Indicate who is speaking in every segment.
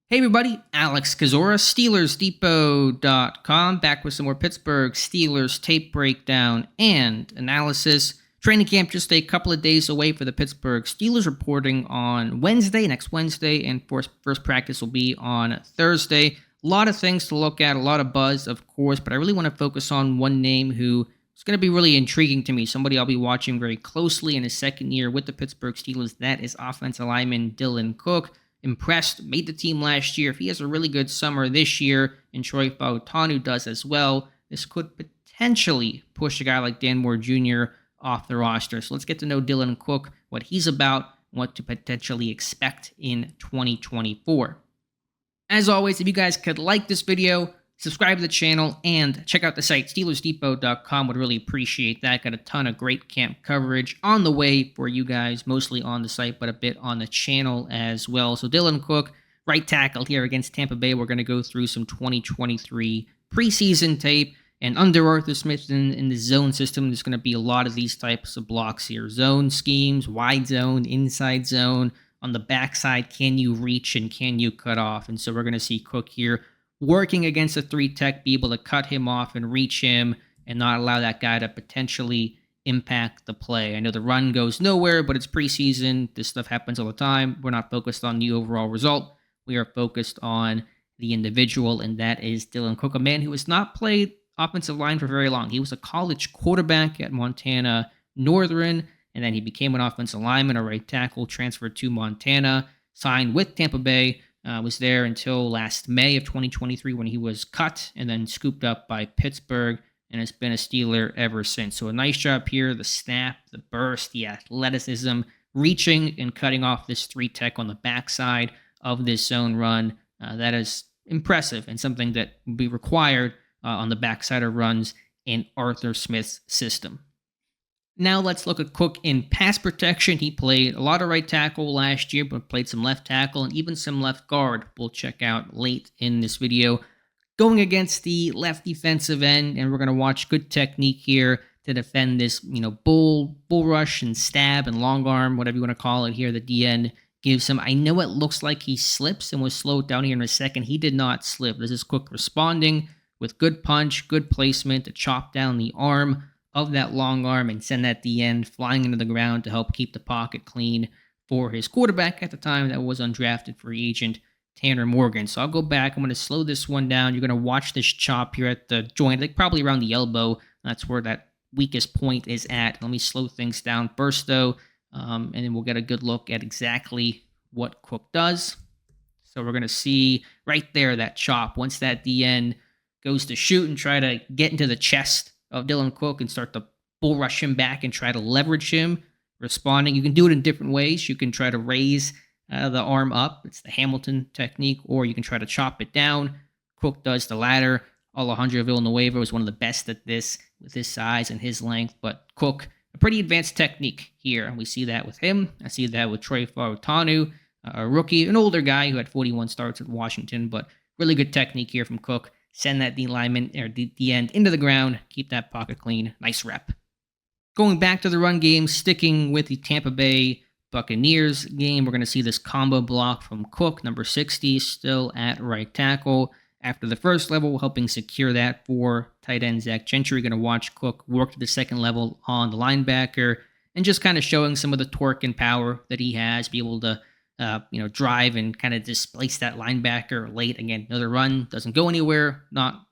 Speaker 1: Hey everybody, Alex Kazora, SteelersDepot.com, back with some more Pittsburgh Steelers tape breakdown and analysis. Training camp just a couple of days away for the Pittsburgh Steelers, reporting on next Wednesday, and first practice will be on Thursday. A lot of things to look at, a lot of buzz, of course, but I really want to focus on one name who is going to be really intriguing to me, somebody I'll be watching very closely in his second year with the Pittsburgh Steelers. That is offensive lineman Dylan Cook. Impressed, made the team last year. If he has a really good summer this year, and Troy Fautanu does as well, this could potentially push a guy like Dan Moore Jr. off the roster. So let's get to know Dylan Cook, what he's about, what to potentially expect in 2024. As always, if you guys could like this video, subscribe to the channel, and check out the site, SteelersDepot.com. Would really appreciate that. Got a ton of great camp coverage on the way for you guys, mostly on the site, but a bit on the channel as well. So Dylan Cook, right tackle here against Tampa Bay. We're going to go through some 2023 preseason tape. And under Arthur Smith in the zone system, there's going to be a lot of these types of blocks here. Zone schemes, wide zone, inside zone. On the backside, can you reach and can you cut off? And so we're going to see Cook here working against a 3-tech, be able to cut him off and reach him and not allow that guy to potentially impact the play. I know the run goes nowhere, but it's preseason. This stuff happens all the time. We're not focused on the overall result. We are focused on the individual, and that is Dylan Cook, a man who has not played offensive line for very long. He was a college quarterback at Montana Northern, and then he became an offensive lineman, a right tackle, transferred to Montana, signed with Tampa Bay, was there until last May of 2023 when he was cut and then scooped up by Pittsburgh, and has been a Steeler ever since. So a nice job here, the snap, the burst, the athleticism, reaching and cutting off this 3-tech on the backside of this zone run. That is impressive and something that will be required on the backside of runs in Arthur Smith's system. Now let's look at Cook in pass protection. He played a lot of right tackle last year, but played some left tackle and even some left guard. We'll check out late in this video. Going against the left defensive end, and we're going to watch good technique here to defend this, bull rush and stab and long arm, whatever you want to call it here. The DN gives him. I know it looks like he slips and was slowed down here in a second. He did not slip. This is Cook responding with good punch, good placement to chop down the arm of that long arm and send that DN flying into the ground to help keep the pocket clean for his quarterback at the time. That was undrafted free agent Tanner Morgan. So I'll go back. I'm going to slow this one down. You're going to watch this chop here at the joint, like probably around the elbow. That's where that weakest point is at. Let me slow things down first, though, and then we'll get a good look at exactly what Cook does. So we're going to see right there that chop. Once that DN goes to shoot and try to get into the chest of Dylan Cook and start to bull rush him back and try to leverage him, responding. You can do it in different ways. You can try to raise the arm up. It's the Hamilton technique, or you can try to chop it down. Cook does the latter. Alejandro Villanueva was one of the best at this with his size and his length, but Cook, a pretty advanced technique here. We see that with him. I see that with Troy Fautanu, a rookie, an older guy who had 41 starts at Washington, but really good technique here from Cook. Send that D lineman or the end into the ground. Keep that pocket clean. Nice rep. Going back to the run game, sticking with the Tampa Bay Buccaneers game, we're going to see this combo block from Cook, number 60, still at right tackle. After the first level, helping secure that for tight end Zach Gentry. Going to watch Cook work to the second level on the linebacker and just kind of showing some of the torque and power that he has, be able to drive and kind of displace that linebacker late. Again, another run, doesn't go anywhere, not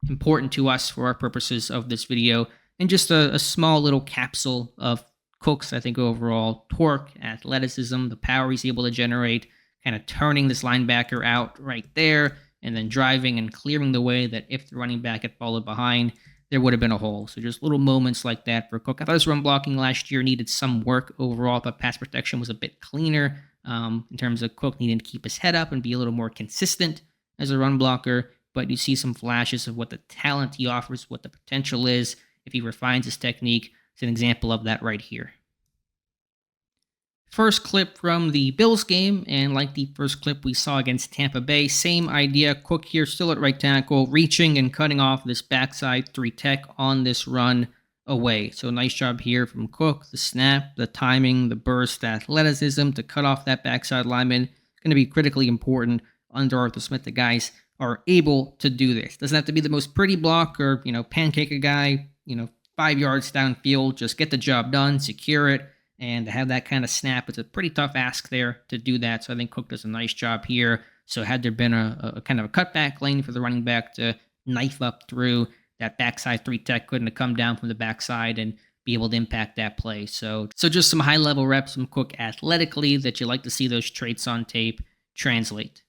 Speaker 1: important to us for our purposes of this video. And just a small little capsule of Cook's, I think, overall torque, athleticism, the power he's able to generate, kind of turning this linebacker out right there, and then driving and clearing the way that if the running back had followed behind, there would have been a hole. So just little moments like that for Cook. I thought his run blocking last year needed some work overall, but pass protection was a bit cleaner. In terms of Cook needing to keep his head up and be a little more consistent as a run blocker, but you see some flashes of what the talent he offers, what the potential is if he refines his technique. It's an example of that right here. First clip from the Bills game, and like the first clip we saw against Tampa Bay, same idea. Cook here still at right tackle, reaching and cutting off this backside 3-tech on this run away. So nice job here from Cook. The snap, the timing, the burst, the athleticism to cut off that backside lineman. Going to be critically important under Arthur Smith, the guys are able to do this. Doesn't have to be the most pretty block or, pancake a guy, 5 yards downfield. Just get the job done, secure it, and to have that kind of snap, it's a pretty tough ask there to do that. So I think Cook does a nice job here. So had there been a kind of a cutback lane for the running back to knife up through, that backside three tech couldn't have come down from the backside and be able to impact that play. So just some high level reps from Cook athletically that you like to see those traits on tape translate.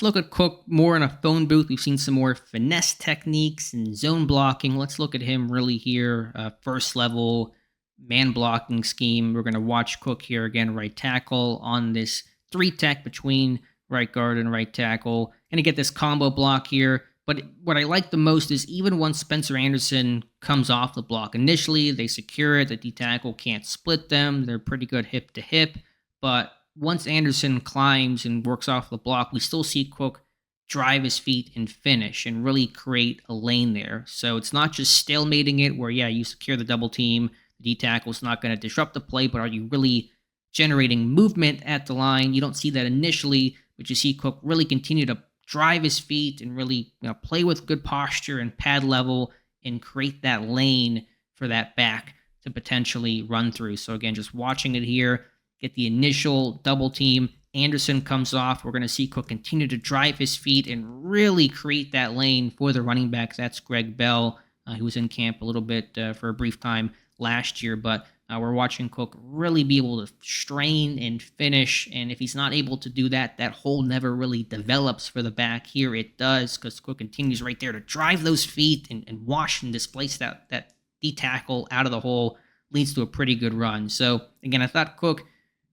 Speaker 1: Let's look at Cook more in a phone booth. We've seen some more finesse techniques and zone blocking. Let's look at him really here. First level man blocking scheme. We're going to watch Cook here again, right tackle on this three tech between right guard and right tackle. Going to get this combo block here. But what I like the most is even once Spencer Anderson comes off the block, initially they secure it. The D tackle can't split them. They're pretty good hip to hip. But once Anderson climbs and works off the block, we still see Cook drive his feet and finish and really create a lane there. So it's not just stalemating it where, you secure the double team. The D tackle's not going to disrupt the play, but are you really generating movement at the line? You don't see that initially, but you see Cook really continue to drive his feet and really play with good posture and pad level and create that lane for that back to potentially run through. So again, just watching it here, get the initial double team. Anderson comes off. We're going to see Cook continue to drive his feet and really create that lane for the running backs. That's Greg Bell, who was in camp a little bit for a brief time last year, but we're watching Cook really be able to strain and finish, and if he's not able to do that, that hole never really develops for the back. Here it does, because Cook continues right there to drive those feet and wash and displace that D tackle out of the hole, leads to a pretty good run. So again, I thought Cook,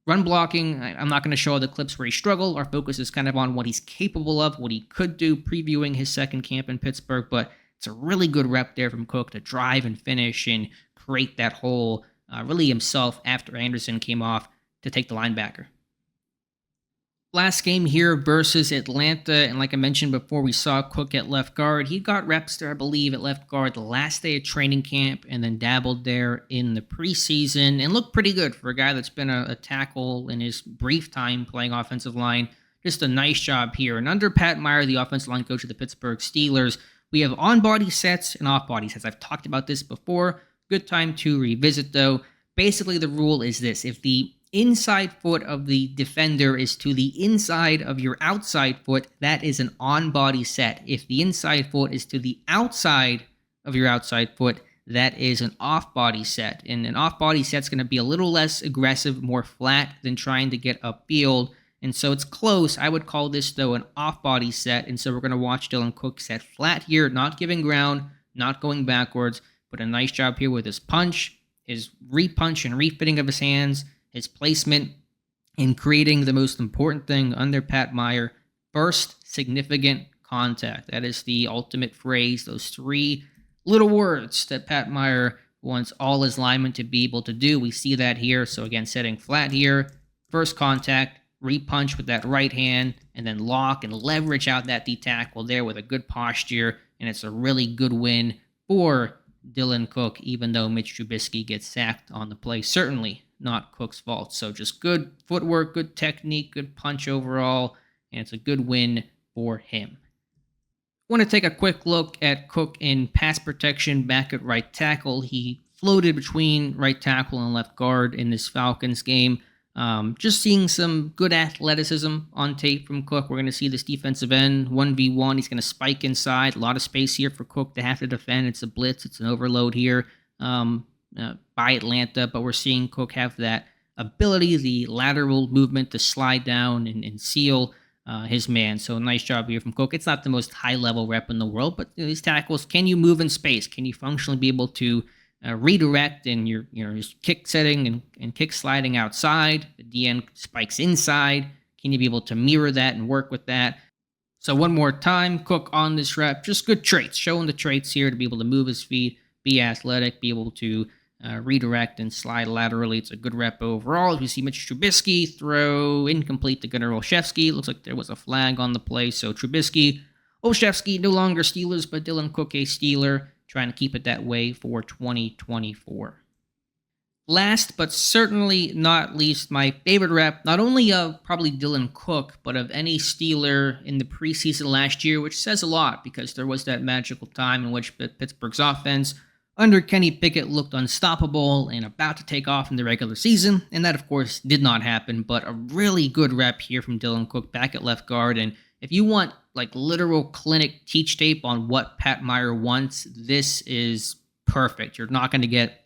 Speaker 1: run blocking, I'm not going to show all the clips where he struggled. Our focus is kind of on what he's capable of, what he could do, previewing his second camp in Pittsburgh, but it's a really good rep there from Cook to drive and finish and create that hole really himself after Anderson came off to take the linebacker. Last game here versus Atlanta, and like I mentioned before, we saw Cook at left guard. He got reps there, I believe, at left guard the last day of training camp and then dabbled there in the preseason and looked pretty good for a guy that's been a tackle in his brief time playing offensive line. Just a nice job here. And under Pat Meyer, the offensive line coach of the Pittsburgh Steelers, we have on-body sets and off-body sets. I've talked about this before. Good time to revisit, though. Basically, the rule is this. If the inside foot of the defender is to the inside of your outside foot, that is an on-body set. If the inside foot is to the outside of your outside foot, that is an off-body set. And an off-body set's going to be a little less aggressive, more flat than trying to get upfield. And so it's close. I would call this, though, an off-body set. And so we're going to watch Dylan Cook set flat here, not giving ground, not going backwards, but a nice job here with his punch, his re-punch and refitting of his hands, his placement, in creating the most important thing under Pat Meyer, first significant contact. That is the ultimate phrase, those three little words that Pat Meyer wants all his linemen to be able to do. We see that here. So again, setting flat here, first contact, re-punch with that right hand, and then lock and leverage out that D tackle there with a good posture, and it's a really good win for Dylan Cook, even though Mitch Trubisky gets sacked on the play. Certainly not Cook's fault. So just good footwork, good technique, good punch overall, and it's a good win for him. I want to take a quick look at Cook in pass protection back at right tackle. He floated between right tackle and left guard in this Falcons game. Just seeing some good athleticism on tape from Cook. We're going to see this defensive end 1v1. He's going to spike inside. A lot of space here for Cook to have to defend. It's a blitz. It's an overload here by Atlanta. But we're seeing Cook have that ability, the lateral movement to slide down and seal his man. So nice job here from Cook. It's not the most high-level rep in the world, but these tackles, can you move in space? Can you functionally be able to redirect and you're just kick setting and kick sliding outside? The DN spikes inside. Can you be able to mirror that and work with that? So one more time, Cook on this rep, just good traits, showing the traits here to be able to move his feet, be athletic, be able to redirect and slide laterally. It's a good rep overall. As we see Mitch Trubisky throw incomplete to Gunnar Olszewski. Looks like there was a flag on the play. So Trubisky, Olszewski, no longer Steelers, but Dylan Cook a Steeler, trying to keep it that way for 2024. Last but certainly not least, my favorite rep, not only of probably Dylan Cook, but of any Steeler in the preseason last year, which says a lot because there was that magical time in which Pittsburgh's offense under Kenny Pickett looked unstoppable and about to take off in the regular season. And that, of course, did not happen, but a really good rep here from Dylan Cook back at left guard. And if you want like literal clinic teach tape on what Pat Meyer wants, this is perfect. You're not going to get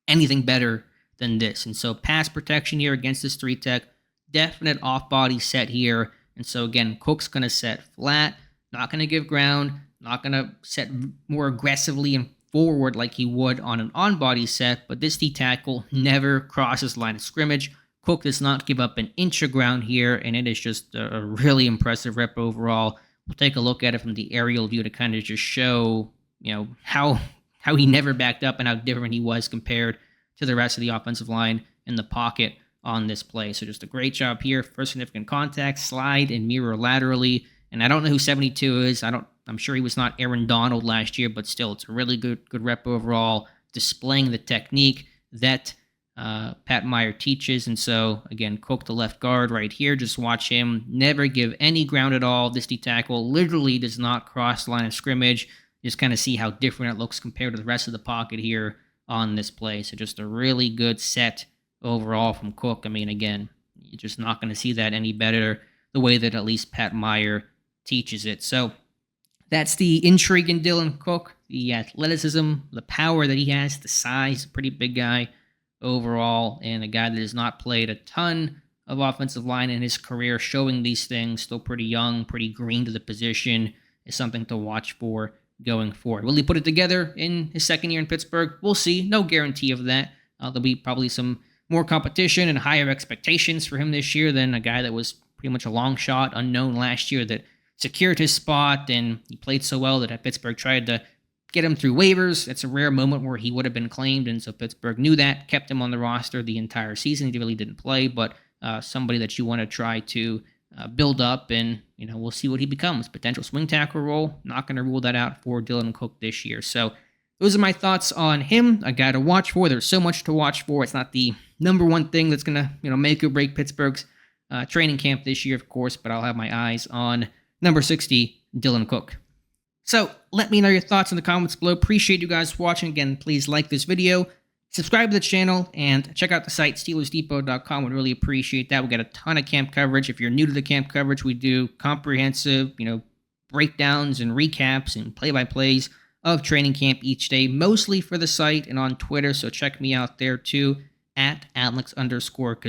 Speaker 1: anything better than this. And so pass protection here against this 3-tech, definite off-body set here. And so again, Cook's going to set flat, not going to give ground, not going to set more aggressively and forward like he would on an on-body set, but this D-tackle never crosses line of scrimmage. Cook does not give up an inch of ground here, and it is just a really impressive rep overall. We'll take a look at it from the aerial view to kind of just show, how he never backed up and how different he was compared to the rest of the offensive line in the pocket on this play. So just a great job here. First significant contact, slide and mirror laterally. And I don't know who 72 is. I'm sure he was not Aaron Donald last year, but still, it's a really good rep overall, displaying the technique that Pat Meyer teaches. And so, again, Cook, the left guard right here, just watch him never give any ground at all. This D-tackle literally does not cross the line of scrimmage. Just kind of see how different it looks compared to the rest of the pocket here on this play. So just a really good set overall from Cook. I mean, again, you're just not going to see that any better the way that at least Pat Meyer teaches it. So that's the intrigue in Dylan Cook, the athleticism, the power that he has, the size, pretty big guy overall, and a guy that has not played a ton of offensive line in his career, showing these things, still pretty young, pretty green to the position, is something to watch for going forward. Will he put it together in his second year in Pittsburgh? We'll see. No guarantee of that. There'll be probably some more competition and higher expectations for him this year than a guy that was pretty much a long shot, unknown last year, that secured his spot, and he played so well that Pittsburgh tried to get him through waivers. It's a rare moment where he would have been claimed, and so Pittsburgh knew that, kept him on the roster the entire season. He really didn't play, but somebody that you want to try to build up, and we'll see what he becomes. Potential swing tackle role, not going to rule that out for Dylan Cook this year. So those are my thoughts on him, a guy to watch for. There's so much to watch for. It's not the number one thing that's going to make or break Pittsburgh's training camp this year, of course, but I'll have my eyes on number 60, Dylan Cook. So let me know your thoughts in the comments below. Appreciate you guys watching. Again, please like this video, subscribe to the channel, and check out the site, SteelersDepot.com. Would really appreciate that. We got a ton of camp coverage. If you're new to the camp coverage, we do comprehensive, breakdowns and recaps and play-by-plays of training camp each day, mostly for the site and on Twitter. So check me out there too, at Alex_Kozora,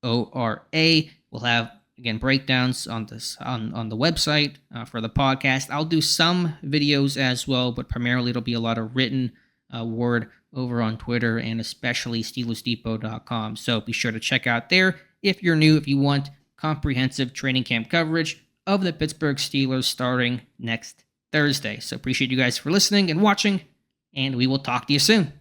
Speaker 1: Kozora. We'll have, again, breakdowns on this on the website for the podcast. I'll do some videos as well, but primarily it'll be a lot of written word over on Twitter and especially SteelersDepot.com. So be sure to check out there if you're new, if you want comprehensive training camp coverage of the Pittsburgh Steelers starting next Thursday. So appreciate you guys for listening and watching, and we will talk to you soon.